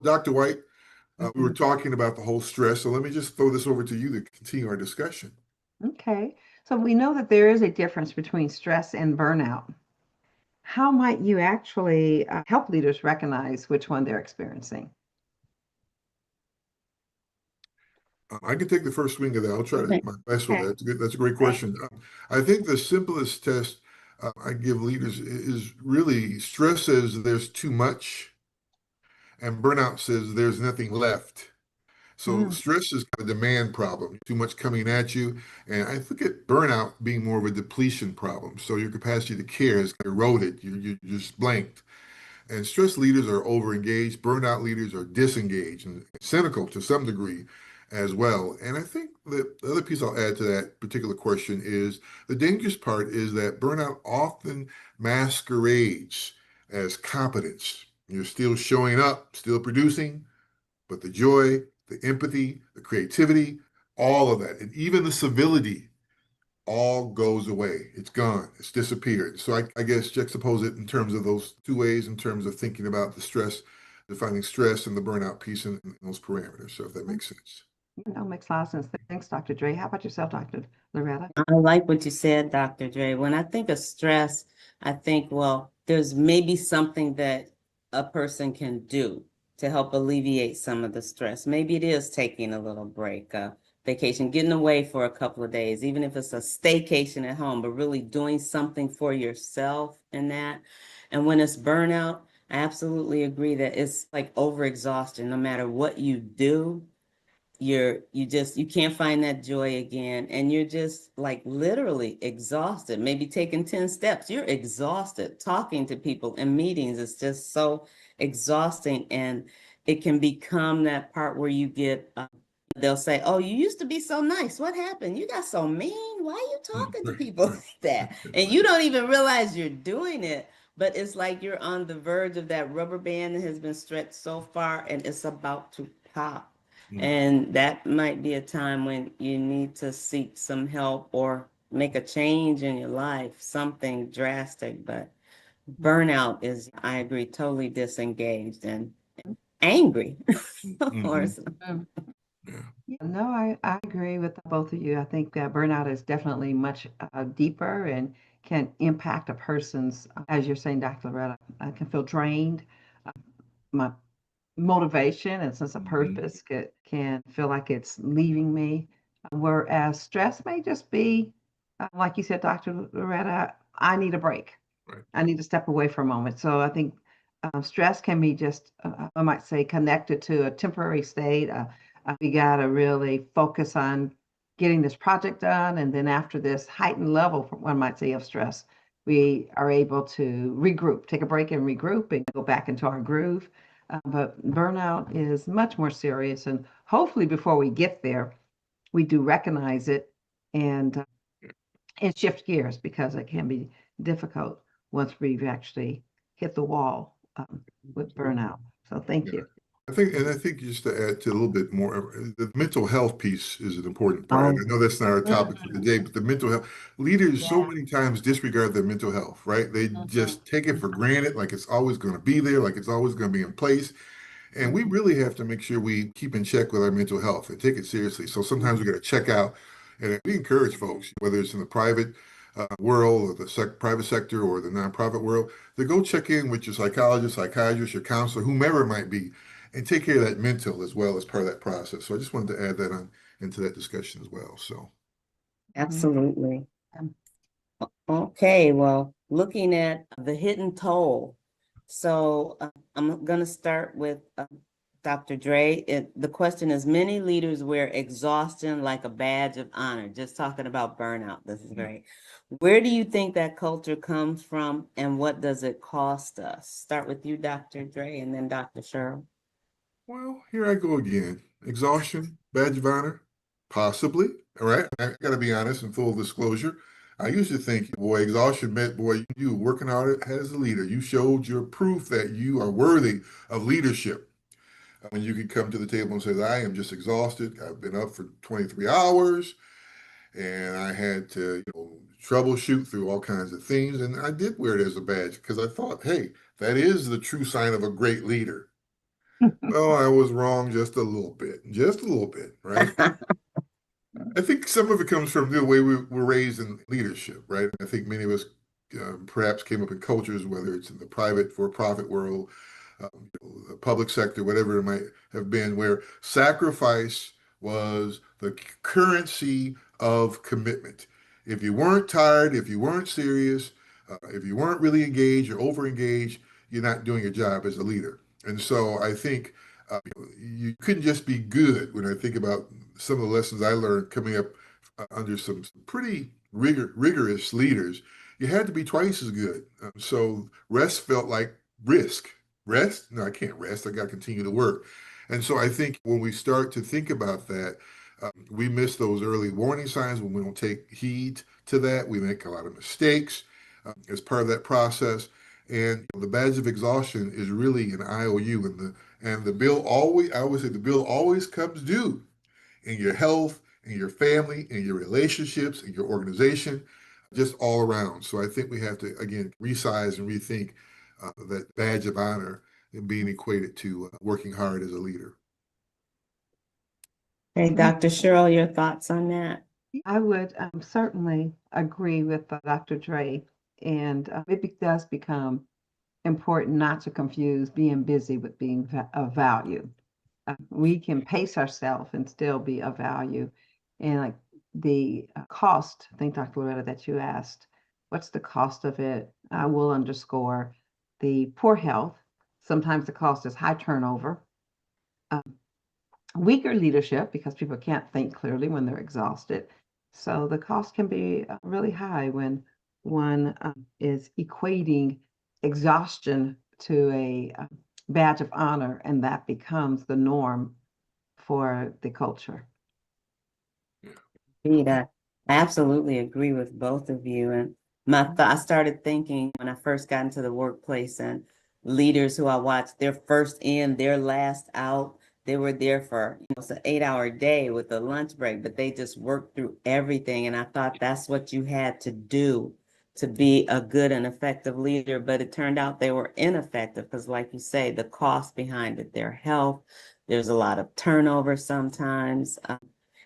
Dr. White, we were Mhm. talking about the whole stress, so let me just throw this over to you to continue our discussion. Okay. So we know that there is a difference between stress and burnout. How might you actually help leaders recognize which one they're experiencing? I can take the first swing of that. I'll try to Okay. my best with that. Okay. That's a great Thank question. I think the simplest test I give leaders is really stress says there's too much, and burnout says there's nothing left. So you. stress is kind of a demand problem, too much coming at you. And I look at burnout being more of a depletion problem. So your capacity to care is eroded. You're just blanked. And stress leaders are overengaged. Burnout leaders are disengaged and cynical to some degree as well. And I think the other piece I'll add to that particular question is the dangerous part is that burnout often masquerades as competence. You're still showing up, still producing, but the joy, the empathy, the creativity, all of that, and even the civility all goes away. It's gone. It's disappeared. So I guess juxtapose it in terms of those two ways, in terms of thinking about the stress, defining stress and the burnout piece in those parameters. So if that makes sense. Makes a lot of sense. Thanks, Dr. Dre. How about yourself, Dr. Loretta? I like what you said, Dr. Dre. When I think of stress, I think, well, there's maybe something that a person can do to help alleviate some of the stress. Maybe it is taking a little break, vacation, getting away for a couple of days, even if it's a staycation at home, but really doing something for yourself in that. And when it's burnout, I absolutely agree that it's like overexhaustion. No matter what you do, you can't find that joy again, and you're just like literally exhausted. Maybe taking 10 steps, you're exhausted. Talking to people in meetings is just so exhausting, and it can become that part where you get they'll say, oh, you used to be so nice, what happened? You got so mean, why are you talking to Right, people right, like that? And right. you don't even realize you're doing it, but it's like you're on the verge of that rubber band that has been stretched so far and it's about to pop. Mm, And that might be a time when you need to seek some help or make a change in your life, something drastic. But burnout is, I agree, totally disengaged and angry. Or mhm. Mm. Yeah. Yeah, no, I agree with both of you. I think burnout is definitely much deeper and can impact a person's, as you're saying, Dr. Loretta, I can feel drained. Uh, my motivation and sense of Mhm. purpose can feel like it's leaving me. Whereas stress may just be, like you said, Dr. Loretta, I need a break. Right. I need to step away for a moment. So I think stress can be just, I might say, connected to a temporary state. We got to really focus on getting this project done. And then after this heightened level, one might say, of stress, we are able to regroup, take a break and regroup and go back into our groove. But burnout is much more serious. And hopefully, before we get there, we do recognize it and shift gears because it can be difficult once we've actually hit the wall with burnout. So thank Yeah. you. I think just to add to a little bit more, the mental health piece is an important part. And oh, I know that's not our topic for Mhm. today, but the mental health leaders so Yeah. many times disregard their mental health, right? They Mhm. just take it for granted, like it's always going to be there, like it's always going to be in place. And we Mhm. really have to make sure we keep in check with our mental health and take it seriously. So sometimes we got to check out, and we encourage folks, whether it's in the private world or the private sector or the nonprofit world, to go check in with your psychologist, psychiatrist, your counselor, whomever it might be, and take care of that mental as well as part of that process. So I just wanted to add that on into that discussion as well. So Mhm. absolutely. Okay, well, looking at the hidden toll. So I'm going to start with Dr. Dre. The question is, many leaders wear exhaustion like a badge of honor. Just talking about burnout. This is great. Where do you think that culture comes from and what does it cost us? Start with you, Dr. Dre, and then Dr. Cheryl. well, here I go again. Exhaustion, badge of honor, possibly. All right. I got to be honest and full disclosure. I used to think, boy, exhaustion meant, boy, you working out as a leader. You showed your proof that you are worthy of leadership. When you could come to the table and say, I am just exhausted. I've been up for 23 hours and I had to, troubleshoot through all kinds of things. And I did wear it as a badge because I thought, hey, that is the true sign of a great leader. Well, I was wrong just a little bit, right? I think some of it comes from the way we were raised in leadership, right? I think many of us perhaps came up in cultures, whether it's in the private for-profit world, the public sector, whatever it might have been, where sacrifice was the currency of commitment. If you weren't tired, if you weren't serious, if you weren't really engaged or over-engaged, you're not doing your job as a leader. And so I think you couldn't just be good. When I think about some of the lessons I learned coming up under some pretty rigorous leaders, you had to be twice as good. So rest felt like risk. Rest? No, I can't rest. I got to continue to work. And so I think when we start to think about that, we miss those early warning signs when we don't take heed to that. We make a lot of mistakes as part of that process. And the badge of exhaustion is really an IOU, and the bill always, I always say the bill always comes due in your health, in your family, in your relationships, in your organization, just all around. So I think we have to, again, resize and rethink that badge of honor and being equated to working hard as a leader. Hey, Dr. Cheryl, your thoughts on that? I would certainly agree with Dr. Dre, and does become important not to confuse being busy with being of value. We can pace ourselves and still be of value. And like the cost, I think, Dr. Loretta, that you asked, what's the cost of it? I will underscore the poor health. Sometimes the cost is high turnover, weaker leadership because people can't think clearly when they're exhausted. So the cost can be really high when one is equating exhaustion to a badge of honor, and that becomes the norm for the culture. Indeed, I absolutely agree with both of you. And I started thinking when I first got into the workplace and leaders who I watched, they're first in, their last out. They were there for, it's an 8-hour day with a lunch break, but they just worked through everything. And I thought that's what you had to do to be a good and effective leader. But it turned out they were ineffective because, like you say, the cost behind it, their health, there's a lot of turnover sometimes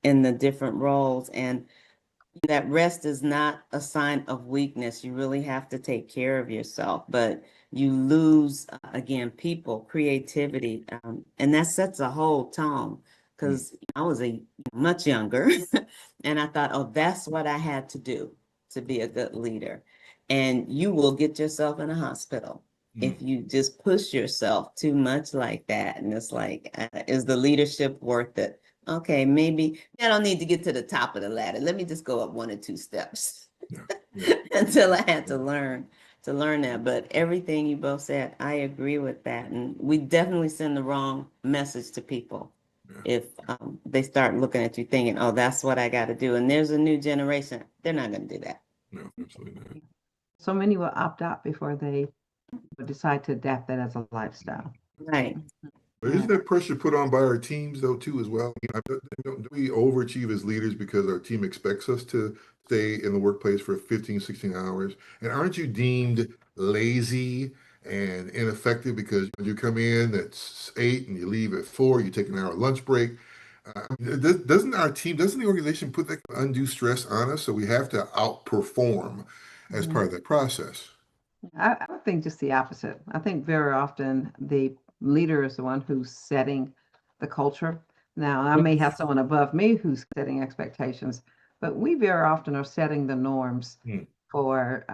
in the different roles. And that rest is not a sign of weakness. You really have to take care of yourself, but you lose, again, people, creativity, and that sets a whole tone. Because I was much younger, and I thought, oh, that's what I had to do to be a good leader. And you will get yourself in a hospital if you just push yourself too much like that. And it's like, is the leadership worth it? Okay, maybe I don't need to get to the top of the ladder. Let me just go up 1 or 2 steps until I had to learn that. But everything you both said, I agree with that. And we definitely send the wrong message to people if they start looking at you thinking, oh, that's what I got to do. And there's a new generation. They're not going to do that. No, absolutely not. So many will opt out before they decide to adapt that as a lifestyle. Right. But isn't that pressure put on by our teams, though, too, as well? Do we overachieve as leaders because our team expects us to stay in the workplace for 15, 16 hours? And aren't you deemed lazy and ineffective because you come in at 8 and you leave at 4, you take an hour lunch break? Doesn't the organization put that undue stress on us? So we have to outperform as part of that process. I would think just the opposite. I think very often the leader is the one who's setting the culture. Now, I may have someone above me who's setting expectations, but we very often are setting the norms for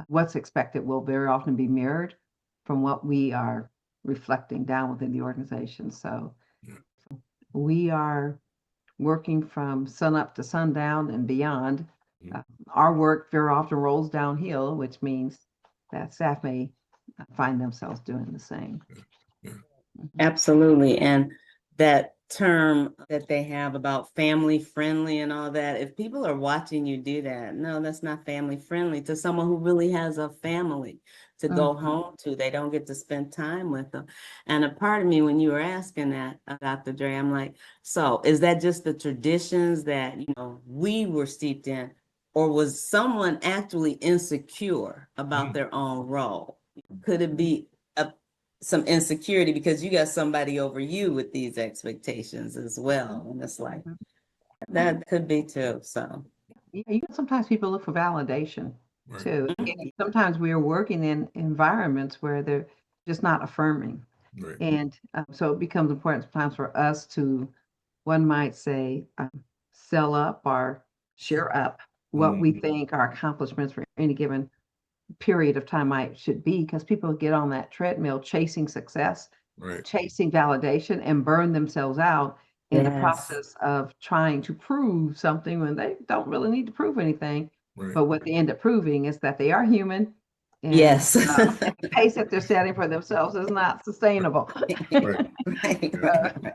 what's expected will very often be mirrored from what we are reflecting down within the organization. So we are working from sun up to sundown and beyond. Our work very often rolls downhill, which means that staff may find themselves doing the same. Absolutely. And that term that they have about family friendly and all that, if people are watching you do that, no, that's not family friendly to someone who really has a family to go home to. They don't get to spend time with them. And a part of me, when you were asking that, Dr. Dre, I'm like, so is that just the traditions that, we were steeped in, or was someone actually insecure about their own role? Could it be some insecurity because you got somebody over you with these expectations as well. And it's like, that could be too. So, Yeah, sometimes people look for validation Right. too. And sometimes we are working in environments where they're just not affirming. Right. And so it becomes important sometimes for us to, one might say, sell up or share up what we think our accomplishments for any given period of time should be, because people get on that treadmill chasing success, Right. chasing validation, and burn themselves out in the Yes. process of trying to prove something when they don't really need to prove anything. Right. But what they end up proving is that they are human. And, yes. the pace that they're setting for themselves is not sustainable. Right. Right. Yeah.